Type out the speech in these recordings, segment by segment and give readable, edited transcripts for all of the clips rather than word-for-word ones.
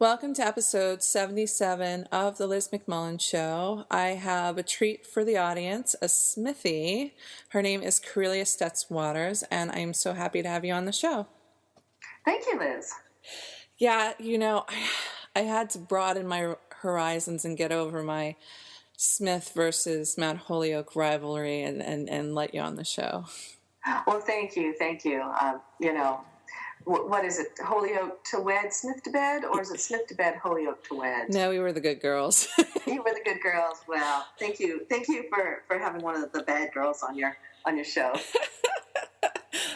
Welcome to episode 77 of the Liz McMullen Show. I have a treat for the audience, a Smithie. Her name is Karelia Stetz-Waters, and I am so happy to have you on the show. Thank you, Liz. Yeah, I had to broaden my horizons and get over my Smith versus Mount Holyoke rivalry and let you on the show. Well, thank you. What is it, Holyoke to wed, Smith to bed, or is it Smith to bed, Holyoke to wed? No, we were the good girls. You were the good girls. Well, thank you for having one of the bad girls on your show.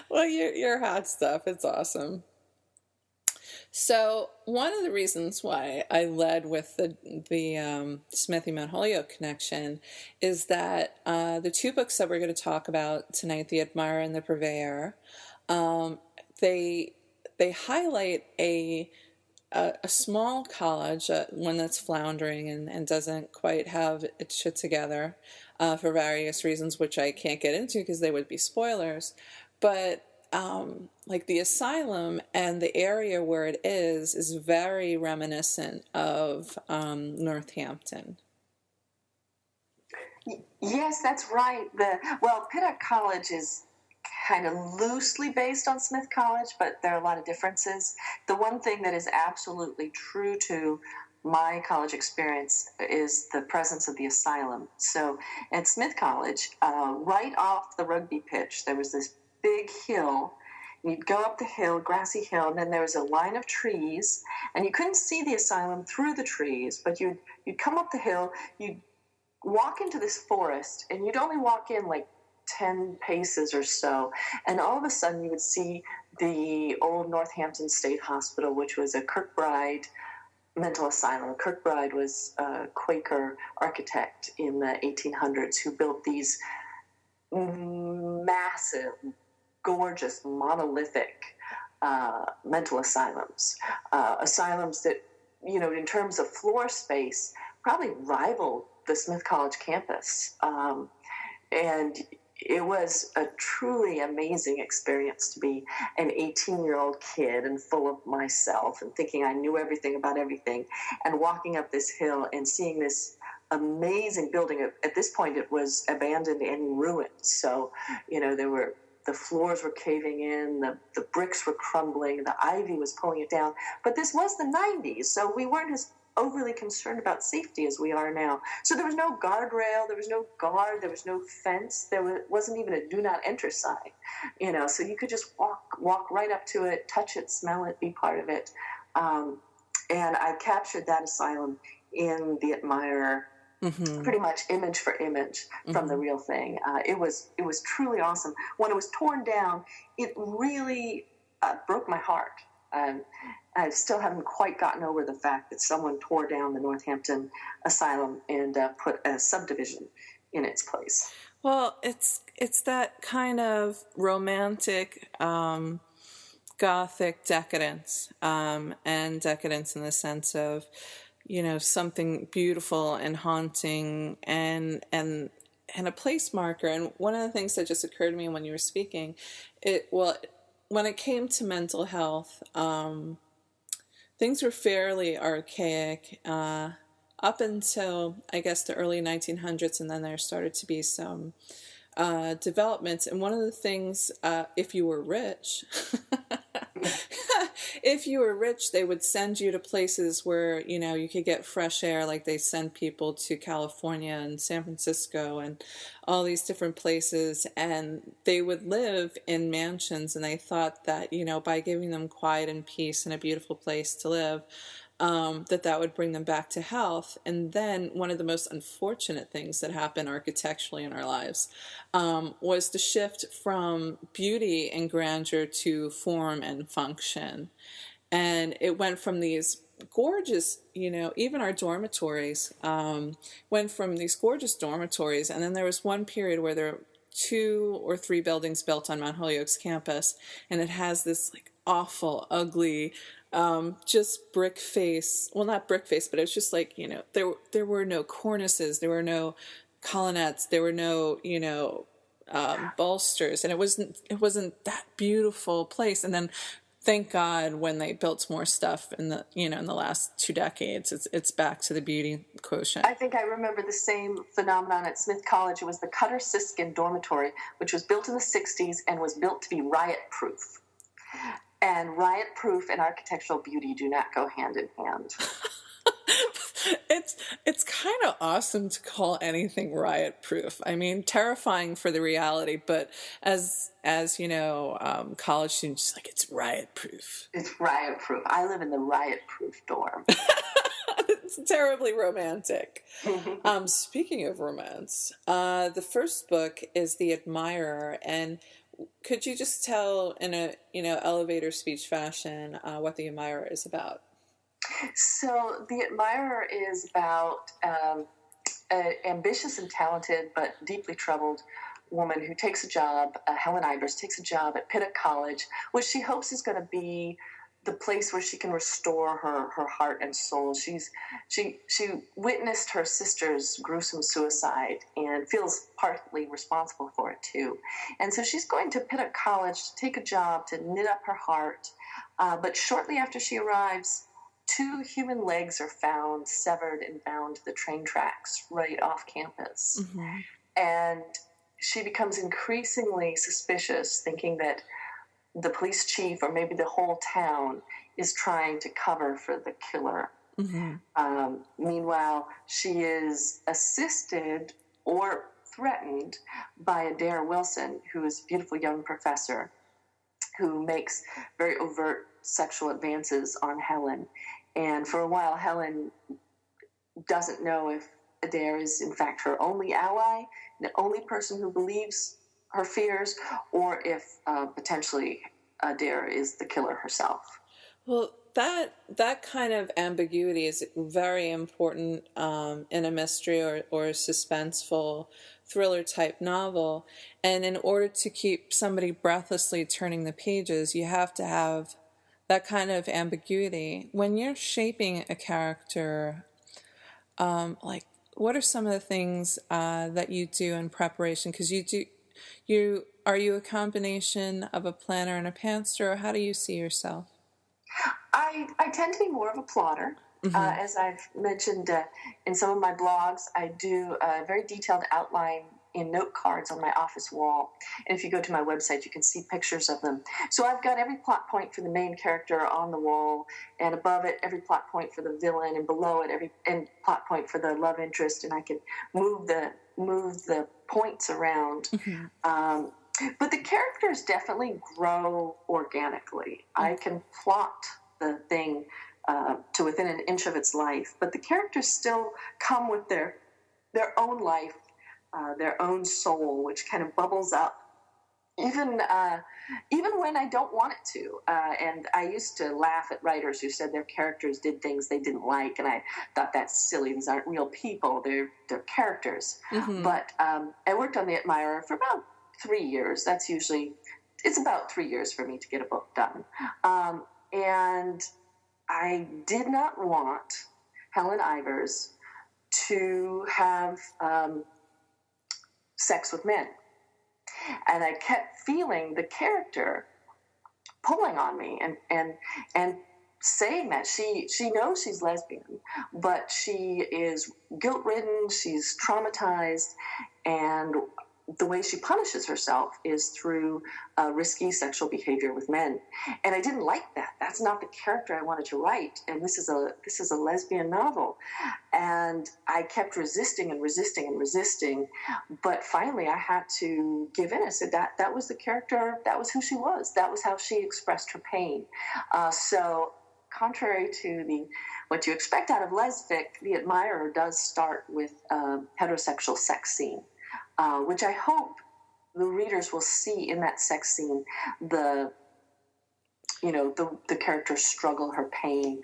Well, you're hot stuff. It's awesome. So one of the reasons why I led with the Smithie Mount Holyoke connection is that the two books that we're going to talk about tonight, The Admirer and The Purveyor, they highlight a small college, one that's floundering and doesn't quite have its shit together for various reasons, which I can't get into because they would be spoilers. But like the asylum and the area where it is very reminiscent of Northampton. Yes, that's right. Pittock College is kind of loosely based on Smith College, but there are a lot of differences. The one thing that is absolutely true to my college experience is the presence of the asylum. So at Smith College, right off the rugby pitch, there was this big hill. You'd go up the hill, grassy hill, and then there was a line of trees, and you couldn't see the asylum through the trees, but you'd come up the hill, you'd walk into this forest, and you'd only walk in like 10 paces or so, and all of a sudden you would see the old Northampton State Hospital, which was a Kirkbride mental asylum. Kirkbride was a Quaker architect in the 1800s who built these massive, gorgeous, monolithic mental asylums. Asylums that, in terms of floor space, probably rivaled the Smith College campus. And it was a truly amazing experience to be an 18-year-old kid and full of myself and thinking I knew everything about everything, and walking up this hill and seeing this amazing building. At this point, it was abandoned and ruined. So, the floors were caving in, the bricks were crumbling, the ivy was pulling it down. But this was the 90s, so we weren't as overly concerned about safety as we are now. So there was no guardrail, there was no guard, there was no fence, wasn't even a do not enter sign. So you could just walk right up to it, touch it, smell it, be part of it. And I captured that asylum in The Admirer, pretty much image for image from the real thing. It was truly awesome. When it was torn down, it really broke my heart. I still haven't quite gotten over the fact that someone tore down the Northampton Asylum and put a subdivision in its place. Well, it's that kind of romantic, gothic decadence, and decadence in the sense of, something beautiful and haunting and a place marker. And one of the things that just occurred to me when you were speaking, when it came to mental health, things were fairly archaic up until, I guess, the early 1900s, and then there started to be some developments. And one of the things, if you were rich, they would send you to places where, you could get fresh air, like they send people to California and San Francisco and all these different places, and they would live in mansions, and they thought that, by giving them quiet and peace and a beautiful place to live, that would bring them back to health. And then one of the most unfortunate things that happened architecturally in our lives was the shift from beauty and grandeur to form and function. And it went from these gorgeous, even our dormitories went from these gorgeous dormitories. And then there was one period where there were 2 or 3 buildings built on Mount Holyoke's campus. And it has this like awful, ugly, just brick face. Well, not brick face, but it was just like, there were no cornices, there were no colonnettes, there were no, bolsters, and it wasn't that beautiful place. And then thank God when they built more stuff in the, in the last 2 decades, it's back to the beauty quotient. I think I remember the same phenomenon at Smith College. It was the Cutter Siskin dormitory, which was built in the 60s and was built to be riot-proof. And riot-proof and architectural beauty do not go hand in hand. It's kind of awesome to call anything riot-proof. I mean, terrifying for the reality, but as college students, like, it's riot-proof. It's riot-proof. I live in the riot-proof dorm. It's terribly romantic. Speaking of romance, the first book is The Admirer, and could you just tell in a elevator speech fashion what The Admirer is about? So The Admirer is about an ambitious and talented but deeply troubled woman who takes a job, Helen Ivers takes a job at Pittock College, which she hopes is going to be the place where she can restore her heart and soul. She witnessed her sister's gruesome suicide and feels partly responsible for it too. And so she's going to Pittock College to take a job to knit up her heart. But shortly after she arrives, 2 human legs are found severed and bound to the train tracks right off campus. Mm-hmm. And she becomes increasingly suspicious, thinking that the police chief or maybe the whole town is trying to cover for the killer. Mm-hmm. Meanwhile, she is assisted or threatened by Adair Wilson, who is a beautiful young professor who makes very overt sexual advances on Helen. And for a while, Helen doesn't know if Adair is, in fact, her only ally, the only person who believes her fears, or if potentially Adair is the killer herself. Well, that kind of ambiguity is very important in a mystery or a suspenseful thriller-type novel. And in order to keep somebody breathlessly turning the pages, you have to have that kind of ambiguity. When you're shaping a character, what are some of the things that you do in preparation? Because are you a combination of a planner and a pantser, or how do you see yourself? I tend to be more of a plotter. Mm-hmm. As I've mentioned in some of my blogs, I do a very detailed outline in note cards on my office wall. And if you go to my website, you can see pictures of them. So I've got every plot point for the main character on the wall, and above it, every plot point for the villain, and below it, every plot point for the love interest, and I can move the points around. Mm-hmm. But the characters definitely grow organically. Mm-hmm. I can plot the thing to within an inch of its life, but the characters still come with their own life, their own soul, which kind of bubbles up, even when I don't want it to. And I used to laugh at writers who said their characters did things they didn't like, and I thought that's silly. These aren't real people; they're characters. Mm-hmm. But I worked on The Admirer for about 3 years. It's about 3 years for me to get a book done. And I did not want Helen Ivers to have sex with men. And I kept feeling the character pulling on me and saying that she knows she's lesbian, but she is guilt-ridden, she's traumatized, and the way she punishes herself is through risky sexual behavior with men. And I didn't like that. That's not the character I wanted to write. And this is a lesbian novel. And I kept resisting and resisting and resisting. But finally I had to give in. I said that was the character. That was who she was. That was how she expressed her pain. So contrary to what you expect out of lesfic, The Admirer does start with a heterosexual sex scene. Which I hope the readers will see in that sex scene the character's struggle, her pain.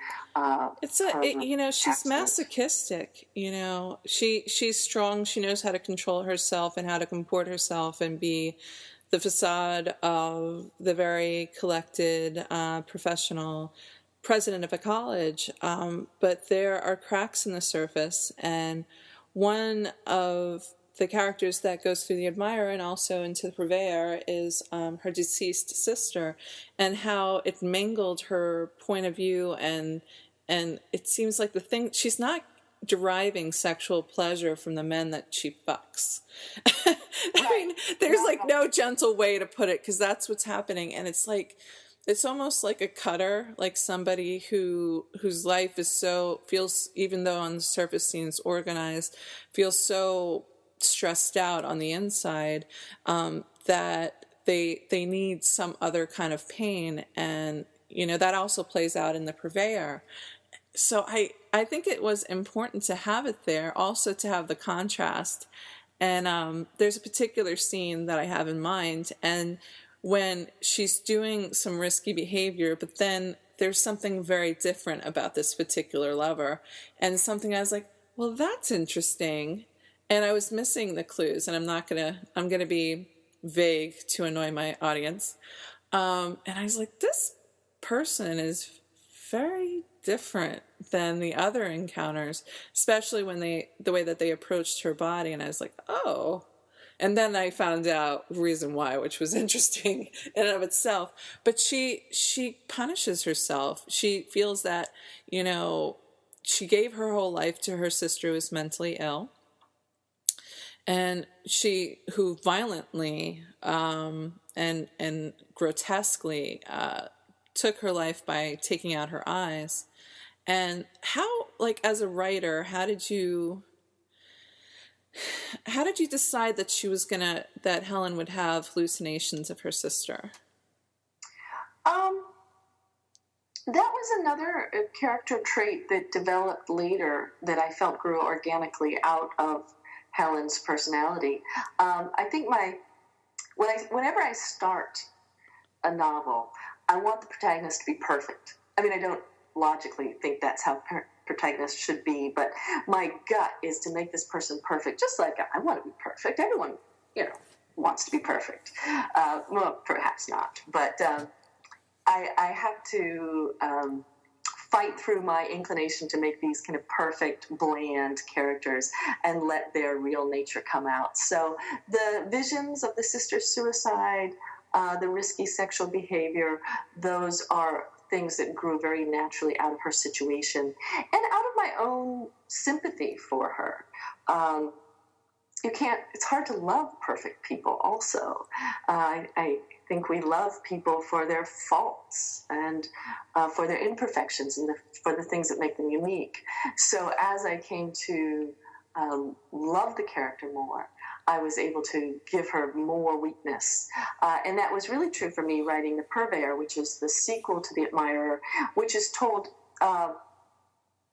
She's masochistic. She's strong. She knows how to control herself and how to comport herself and be the facade of the very collected, professional president of a college. But there are cracks in the surface, and one of the characters that goes through the Admirer and also into the Purveyor is her deceased sister, and how it mangled her point of view, and it seems like the thing, she's not deriving sexual pleasure from the men that she fucks. I mean, there's like no gentle way to put it, because that's what's happening, and it's like, it's almost like a cutter, like somebody whose life is feels, even though on the surface seems organized, feels so stressed out on the inside, that they need some other kind of pain. And, you know, that also plays out in the Purveyor. So I think it was important to have it there, also to have the contrast. And there's a particular scene that I have in mind, and when she's doing some risky behavior, but then there's something very different about this particular lover, and something I was like, well, that's interesting. And I was missing the clues, and I'm going to be vague to annoy my audience. And I was like, this person is very different than the other encounters, especially when the way that they approached her body. And I was like, oh. And then I found out the reason why, which was interesting in and of itself. But she punishes herself. She feels that, you know, she gave her whole life to her sister who was mentally ill, and who violently and grotesquely took her life by taking out her eyes. And how, like, as a writer, how did you decide that that Helen would have hallucinations of her sister? That was another character trait that developed later that I felt grew organically out of Helen's personality. I think whenever I start a novel, I want the protagonist to be perfect. I mean, I don't logically think that's how protagonist should be, but my gut is to make this person perfect, just like I want to be perfect. Everyone, you know, wants to be perfect. Well, perhaps not, but I have to fight through my inclination to make these kind of perfect, bland characters and let their real nature come out. So the visions of the sister's suicide, the risky sexual behavior, those are things that grew very naturally out of her situation and out of my own sympathy for her. It's hard to love perfect people also. I think we love people for their faults and for their imperfections and for the things that make them unique. So as I came to love the character more, I was able to give her more weakness. And that was really true for me writing The Purveyor, which is the sequel to The Admirer, which is told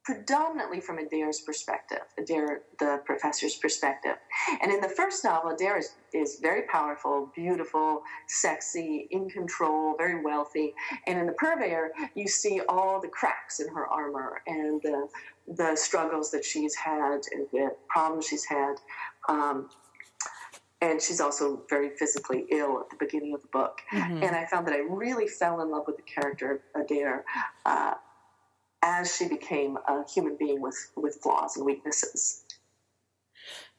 predominantly from Adair's perspective, Adair, the professor's perspective. And in the first novel, Adair is very powerful, beautiful, sexy, in control, very wealthy. And in The Purveyor, you see all the cracks in her armor and the struggles that she's had and the problems she's had. And she's also very physically ill at the beginning of the book. Mm-hmm. And I found that I really fell in love with the character of Adair as she became a human being with flaws and weaknesses.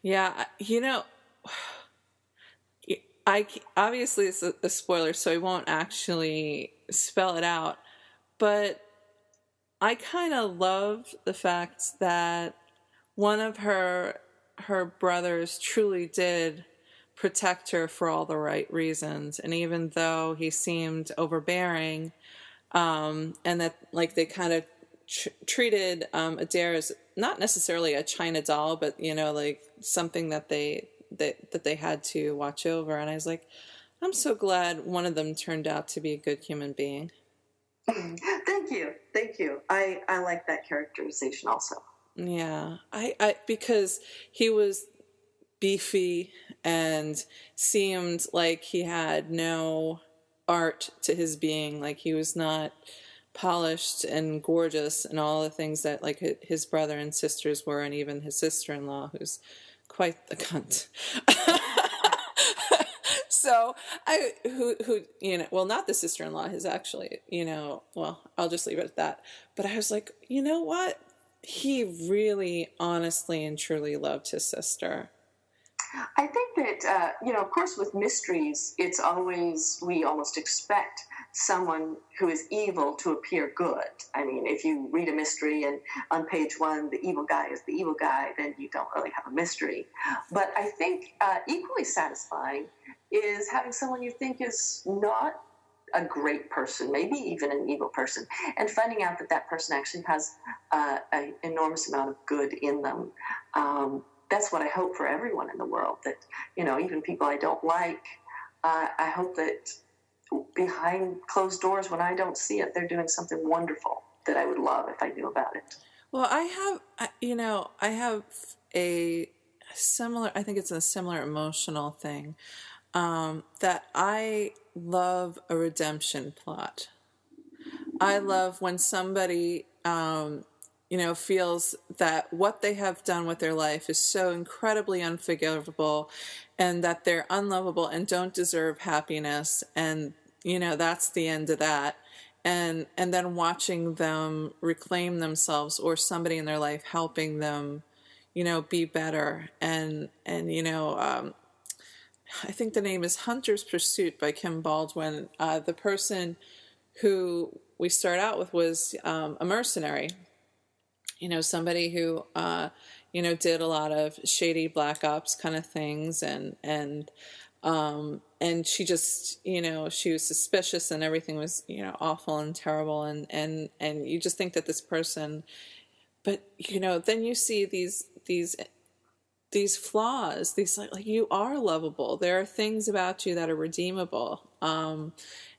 Yeah, you know, obviously it's a spoiler, so I won't actually spell it out. But I kind of love the fact that one of her brothers truly did protect her for all the right reasons, and even though he seemed overbearing, and that, like, they kind of treated Adair as not necessarily a China doll, but, you know, like something that they had to watch over. And I was like, I'm so glad one of them turned out to be a good human being. Thank you. I like that characterization also. Yeah, I because he was beefy and seemed like he had no art to his being, like he was not polished and gorgeous and all the things that, like, his brother and sisters were, and even his sister-in-law, who's quite the cunt. So who you know, well, not the sister-in-law, his actually, you know, well, I'll just leave it at that. But I was like, you know what? He really honestly and truly loved his sister. I think that, of course, with mysteries, it's always, we almost expect someone who is evil to appear good. I mean, if you read a mystery and on page one, the evil guy is the evil guy, then you don't really have a mystery. But I think equally satisfying is having someone you think is not a great person, maybe even an evil person, and finding out that that person actually has an enormous amount of good in them. That's what I hope for everyone in the world, that, even people I don't like, I hope that behind closed doors, when I don't see it, they're doing something wonderful that I would love if I knew about it. Well, I have a similar, I think it's a similar emotional thing, that I love a redemption plot. I love when somebody, feels that what they have done with their life is so incredibly unforgivable and that they're unlovable and don't deserve happiness. And, that's the end of that. And then watching them reclaim themselves, or somebody in their life helping them, be better. And I think the name is Hunter's Pursuit by Kim Baldwin. The person who we start out with was a mercenary, somebody who, did a lot of shady black ops kind of things, and she just, she was suspicious and everything was, awful and terrible, and you just think that this person, but, then you see these flaws, these like you are lovable. There are things about you that are redeemable.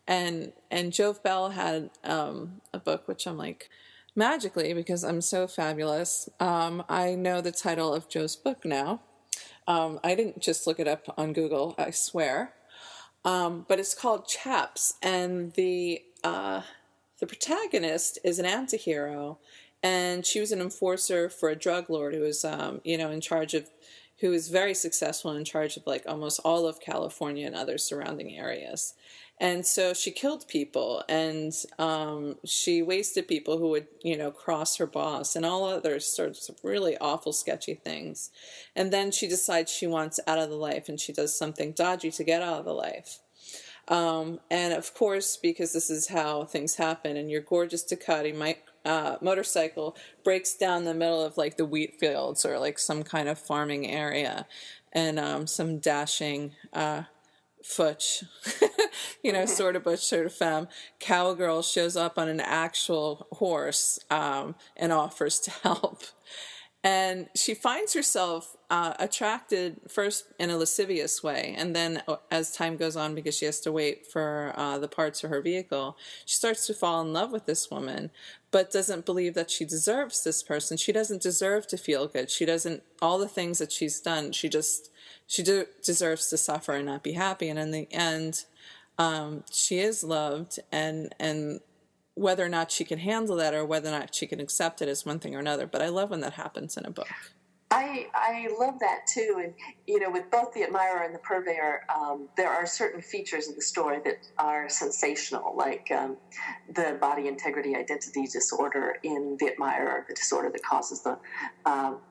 And Jove Bell had a book, which I'm like, magically, because I'm so fabulous, I know the title of Joe's book now. I didn't just look it up on Google, I swear. But it's called Chaps, and the protagonist is an anti-hero, and she was an enforcer for a drug lord who was, in charge of, who was very successful, in charge of like almost all of California and other surrounding areas. And so she killed people, and she wasted people who would, cross her boss, and all other sorts of really awful, sketchy things. And then she decides she wants out of the life, and she does something dodgy to get out of the life. And of course, because this is how things happen, and your gorgeous Ducati motorcycle breaks down the middle of like the wheat fields or like some kind of farming area, and some dashing futch, sort of butch, sort of femme cowgirl shows up on an actual horse, and offers to help. And she finds herself attracted first in a lascivious way, and then as time goes on, because she has to wait for the parts for her vehicle, she starts to fall in love with this woman, but doesn't believe that she deserves this person. She doesn't deserve to feel good. She doesn't, all the things that she's done, she deserves to suffer and not be happy. And in the end, she is loved, and whether or not she can handle that or whether or not she can accept it is one thing or another. But I love when that happens in a book. I love that too. And, with both The Admirer and The Purveyor, there are certain features of the story that are sensational, like the body integrity identity disorder in The Admirer, the disorder that causes the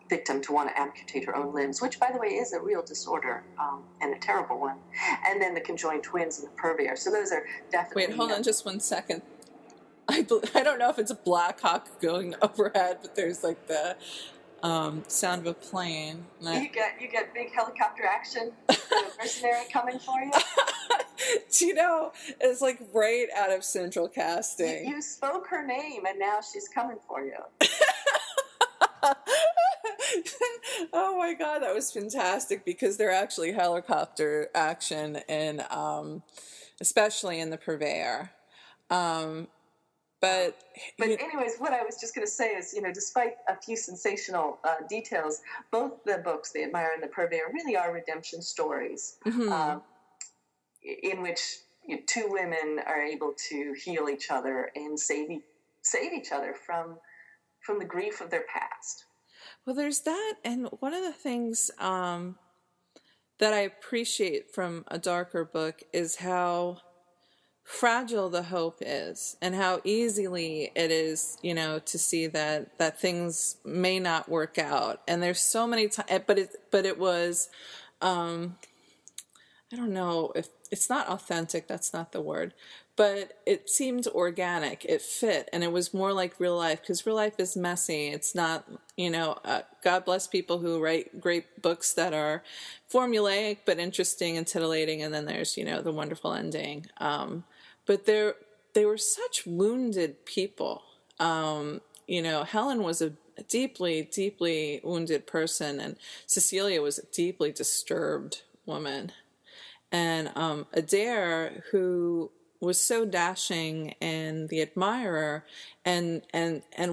victim to want to amputate her own limbs, which, by the way, is a real disorder, and a terrible one. And then the conjoined twins in The Purveyor. So those are definitely... Wait, hold on just 1 second. I don't know if it's a Black Hawk going overhead, but there's like the sound of a plane. You get big helicopter action. The mercenary coming for you. It's like right out of Central Casting. You spoke her name, and now she's coming for you. Oh my God, that was fantastic, because they're actually helicopter action, and especially in The Purveyor. But anyways, what I was just going to say is, despite a few sensational details, both the books, The Admirer and The Purveyor, really are redemption stories, mm-hmm. In which two women are able to heal each other and save each other from the grief of their past. Well, there's that, and one of the things that I appreciate from a darker book is how fragile the hope is, and how easily it is, to see that things may not work out. And there's so many times, but it was I don't know if it's not authentic, that's not the word, but it seemed organic. It fit, and it was more like real life, because real life is messy. It's not, God bless people who write great books that are formulaic but interesting and titillating, and then there's, the wonderful ending. But they were such wounded people. Helen was a deeply, deeply wounded person, and Cecilia was a deeply disturbed woman. And Adair, who was so dashing in The Admirer, and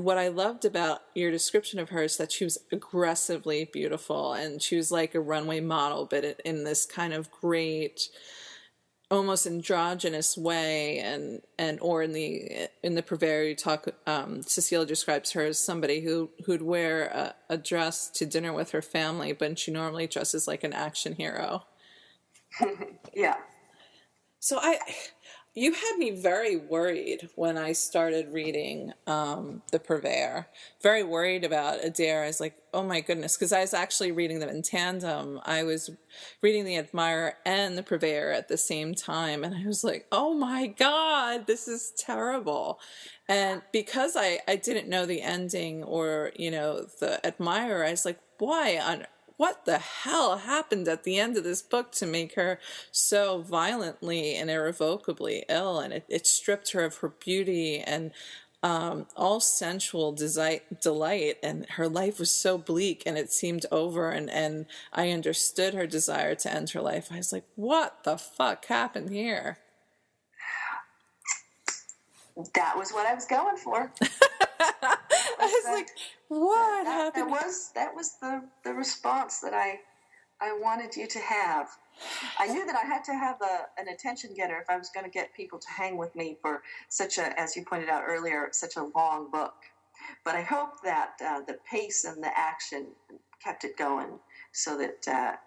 what I loved about your description of her is that she was aggressively beautiful, and she was like a runway model, but in this kind of great, almost androgynous way, or in the Purveyor you talk, Cecilia describes her as somebody who'd wear a dress to dinner with her family, but she normally dresses like an action hero. Yeah. So you had me very worried when I started reading The Purveyor. Very worried about Adair. I was like, oh my goodness, because I was actually reading them in tandem. I was reading The Admirer and The Purveyor at the same time, and I was like, oh my God, this is terrible. And because I didn't know the ending or, The Admirer, I was like, what the hell happened at the end of this book to make her so violently and irrevocably ill? And it stripped her of her beauty and all sensual delight, and her life was so bleak, and it seemed over, and I understood her desire to end her life. I was like, what the fuck happened here? That was what I was going for. I was like, what happened? That was the response that I wanted you to have. I knew that I had to have an attention getter if I was going to get people to hang with me for such a, as you pointed out earlier, such a long book. But I hope that the pace and the action kept it going so that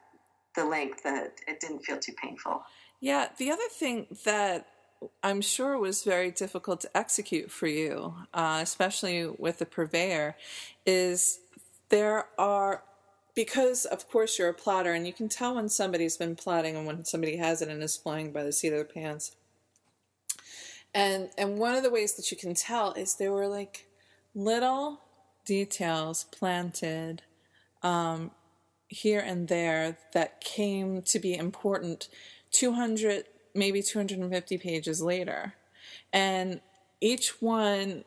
the length, that it didn't feel too painful. Yeah, the other thing that I'm sure was very difficult to execute for you, especially with The Purveyor, is because of course you're a plotter, and you can tell when somebody's been plotting and when somebody hasn't and is flying by the seat of their pants. And one of the ways that you can tell is there were like little details planted here and there that came to be important 200, maybe 250 pages later. And each one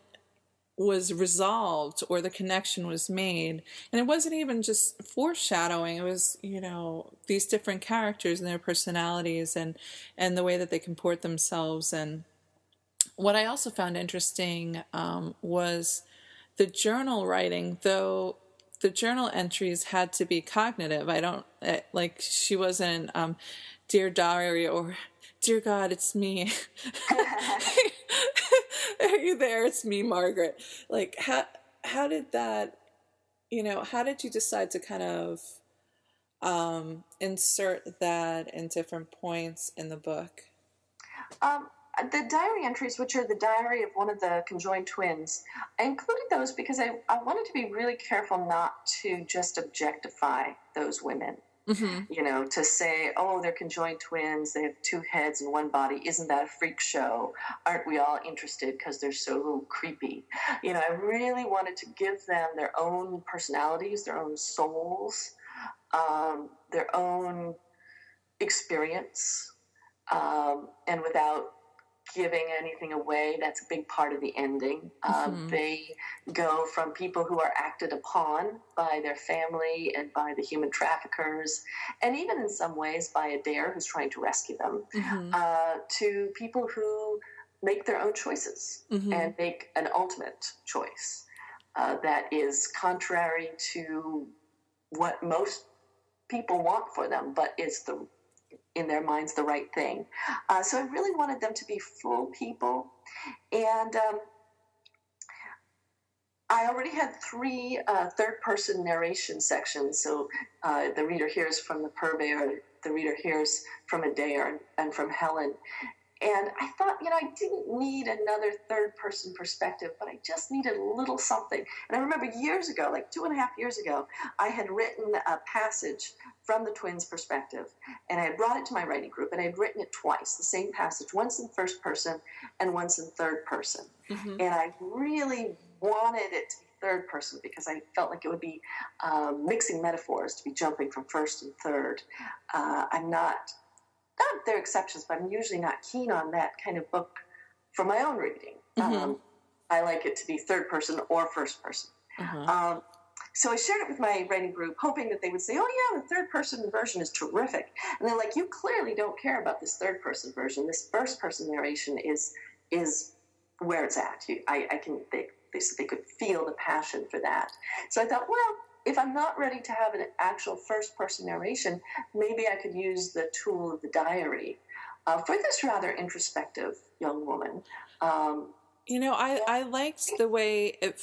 was resolved, or the connection was made. And it wasn't even just foreshadowing. It was, these different characters and their personalities and the way that they comport themselves. And what I also found interesting was the journal writing, though the journal entries had to be cognitive. She wasn't Dear Diary or Dear God, it's me. Are you there? It's me, Margaret. Like, how did that, how did you decide to kind of insert that in different points in the book? The diary entries, which are the diary of one of the conjoined twins, I included those because I wanted to be really careful not to just objectify those women. Mm-hmm. To say, oh, they're conjoined twins, they have two heads and one body, isn't that a freak show? Aren't we all interested because they're so creepy? I really wanted to give them their own personalities, their own souls, their own experience, and without giving anything away. That's a big part of the ending. Mm-hmm. They go from people who are acted upon by their family and by the human traffickers, and even in some ways by Adair, who's trying to rescue them, mm-hmm. To people who make their own choices, mm-hmm. and make an ultimate choice that is contrary to what most people want for them, but it's in their minds the right thing. So I really wanted them to be full people. And I already had 3 third-person narration sections. So the reader hears from the Purveyor, the reader hears from Adair and from Helen. And I thought, I didn't need another third-person perspective, but I just needed a little something. And I remember years ago, like 2.5 years ago, I had written a passage from the twins' perspective, and I had brought it to my writing group, and I had written it twice, the same passage, once in first person and once in third person. Mm-hmm. And I really wanted it to be third person because I felt like it would be mixing metaphors to be jumping from first and third. I'm not there are exceptions, but I'm usually not keen on that kind of book for my own reading. Mm-hmm. I like it to be third person or first person. Uh-huh. So I shared it with my writing group, hoping that they would say, oh, yeah, the third person version is terrific. And they're like, you clearly don't care about this third person version. This first person narration is where it's at. They said they could feel the passion for that. So I thought, well, if I'm not ready to have an actual first-person narration, maybe I could use the tool of the diary for this rather introspective young woman. I liked the way it,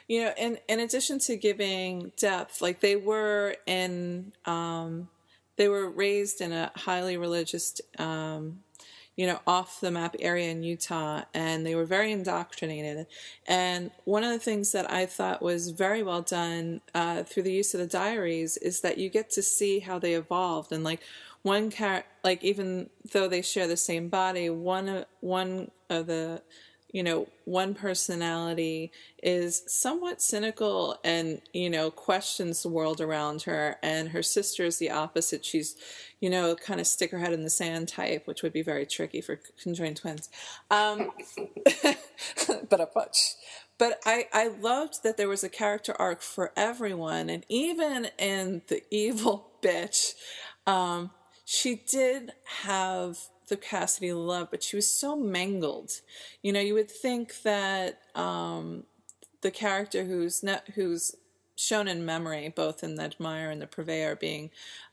in addition to giving depth, like they were raised in a highly religious, off the map area in Utah, and they were very indoctrinated. And one of the things that I thought was very well done through the use of the diaries is that you get to see how they evolved. And like even though they share the same body, one of the one personality is somewhat cynical and, questions the world around her. And her sister is the opposite. She's, kind of stick her head in the sand type, which would be very tricky for conjoined twins. But I loved that there was a character arc for everyone. And even in the evil bitch, she did have the capacity to love, but she was so mangled. You would think that the character who's shown in memory, both in the Admirer and The Purveyor, being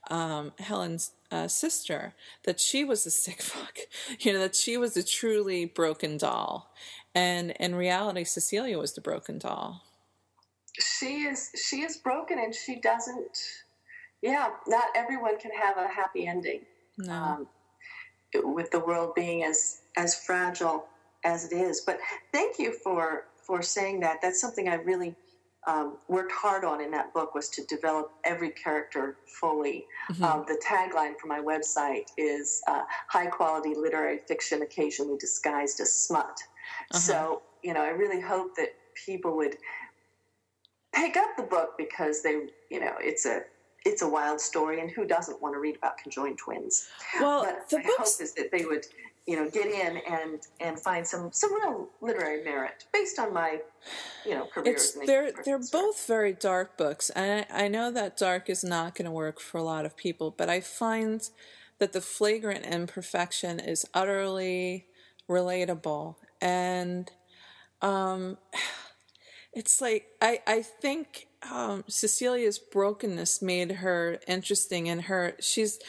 Helen's sister, that she was a sick fuck. That she was a truly broken doll, and in reality, Cecilia was the broken doll. She is broken, and she doesn't. Yeah, not everyone can have a happy ending. No. With the world being as fragile as it is. But thank you for saying that. That's something I really worked hard on in that book, was to develop every character fully. Mm-hmm. The tagline for my website is high quality literary fiction occasionally disguised as smut. Uh-huh. So, I really hope that people would pick up the book because they, it's a wild story, and who doesn't want to read about conjoined twins? Well, but my hope is that they would, get in and find some real literary merit based on my, career. They're both very dark books, and I know that dark is not going to work for a lot of people, but I find that the flagrant imperfection is utterly relatable, and it's like I think Cecilia's brokenness made her interesting, and she's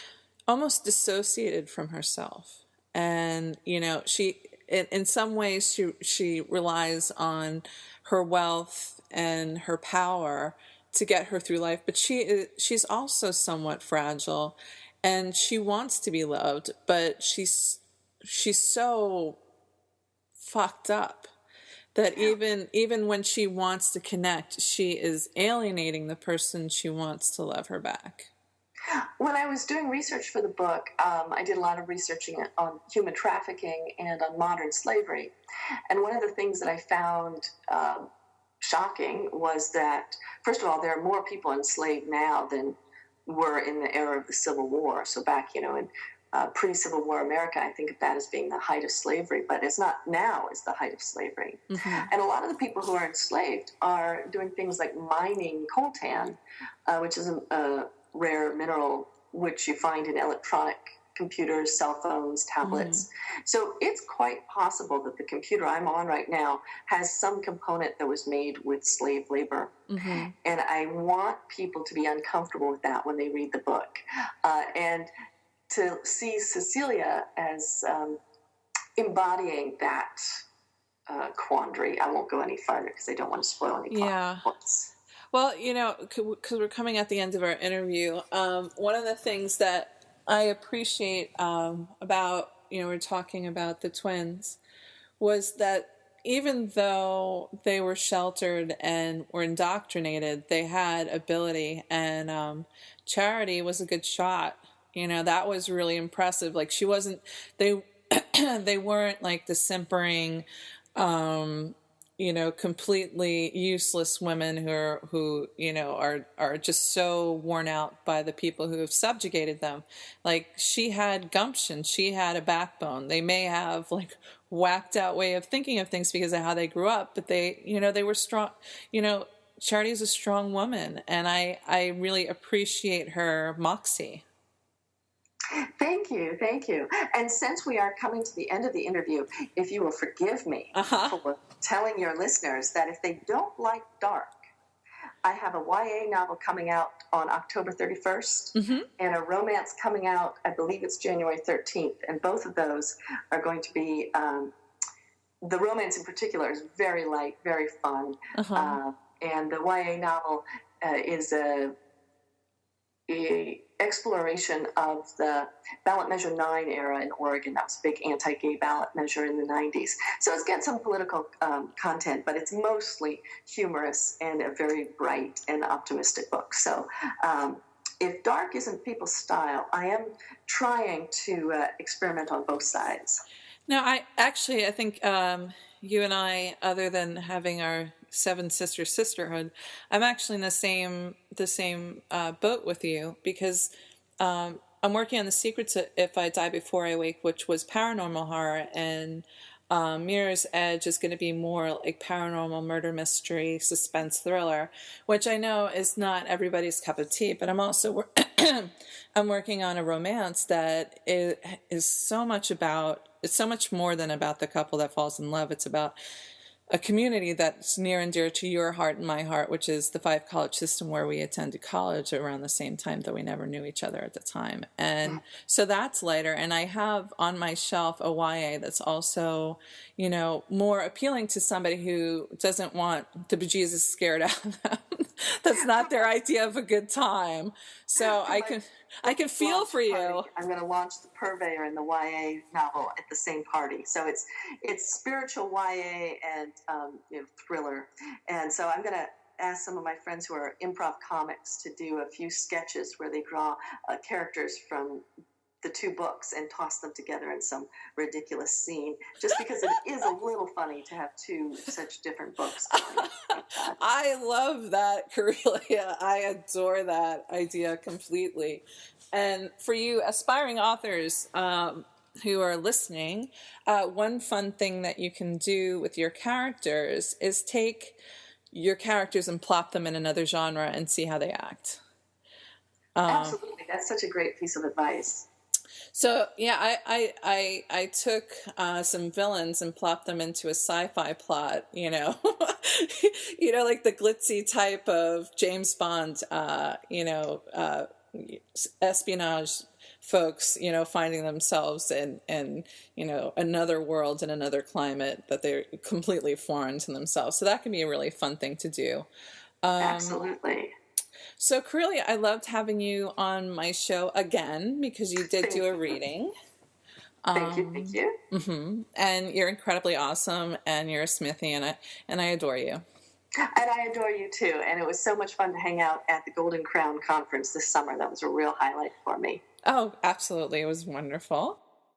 almost dissociated from herself, and she in some ways she relies on her wealth and her power to get her through life, but she's also somewhat fragile, and she wants to be loved, but she's so fucked up that even when she wants to connect, she is alienating the person she wants to love her back. When I was doing research for the book, I did a lot of researching on human trafficking and on modern slavery. And one of the things that I found shocking was that, first of all, there are more people enslaved now than were in the era of the Civil War. So back, in pre-Civil War America, I think of that as being the height of slavery, but it's not now is the height of slavery. Mm-hmm. And a lot of the people who are enslaved are doing things like mining coltan, which is a rare mineral which you find in electronic computers, cell phones, tablets. Mm-hmm. So it's quite possible that the computer I'm on right now has some component that was made with slave labor. Mm-hmm. And I want people to be uncomfortable with that when they read the book. And to see Cecilia as embodying that quandary. I won't go any farther because I don't want to spoil any points. Well, because we're coming at the end of our interview, one of the things that I appreciate about we're talking about the twins, was that even though they were sheltered and were indoctrinated, they had ability, and Charity was a good shot. That was really impressive. Like, she wasn't, they they weren't like the simpering, completely useless women who are just so worn out by the people who have subjugated them. Like, she had gumption, she had a backbone. They may have like whacked out way of thinking of things because of how they grew up, but they were strong. Charity is a strong woman, and I really appreciate her moxie. Thank you. And since we are coming to the end of the interview, if you will forgive me for telling your listeners that if they don't like dark, I have a YA novel coming out on October 31st and a romance coming out, I believe it's January 13th. And both of those are going to be, the romance in particular is very light, very fun. And the YA novel is a exploration of the ballot measure 9 era in Oregon. That was a big anti-gay ballot measure in the 90s. So it's got some political content, but it's mostly humorous and a very bright and optimistic book. So if dark isn't people's style, I am trying to experiment on both sides. No, I think you and I, other than having our Seven Sister Sisterhood, I'm actually in the same boat with you, because I'm working on The Secrets of If I Die Before I Wake, which was paranormal horror, and Mirror's Edge is going to be more like paranormal murder mystery suspense thriller, which I know is not everybody's cup of tea, but I'm also I'm working on a romance that is so much about, it's so much more than about the couple that falls in love. It's about a community that's near and dear to your heart and my heart, which is the 5 college system, where we attended college around the same time, though we never knew each other at the time. And so that's lighter. And I have on my shelf a YA that's also, more appealing to somebody who doesn't want the bejesus scared out of them. That's not their idea of a good time. So I can feel for you. I'm going to launch The Purveyor and the YA novel at the same party. So it's spiritual YA and thriller. And so I'm going to ask some of my friends who are improv comics to do a few sketches where they draw characters from the 2 books and toss them together in some ridiculous scene, just because it is a little funny to have 2 such different books going. I love that, Karelia. I adore that idea completely. And for you aspiring authors who are listening, one fun thing that you can do with your characters is take your characters and plop them in another genre and see how they act. Absolutely. That's such a great piece of advice. So yeah, I took some villains and plopped them into a sci-fi plot, like the glitzy type of James Bond, espionage folks, finding themselves in another world and another climate that they're completely foreign to themselves. So that can be a really fun thing to do. Absolutely. So, Karelia, I loved having you on my show again, because you did do a reading. Thank you. Mm-hmm. And you're incredibly awesome, and you're a Smithie, and I adore you. And I adore you too. And it was so much fun to hang out at the Golden Crown Conference this summer. That was a real highlight for me. Oh, absolutely. It was wonderful.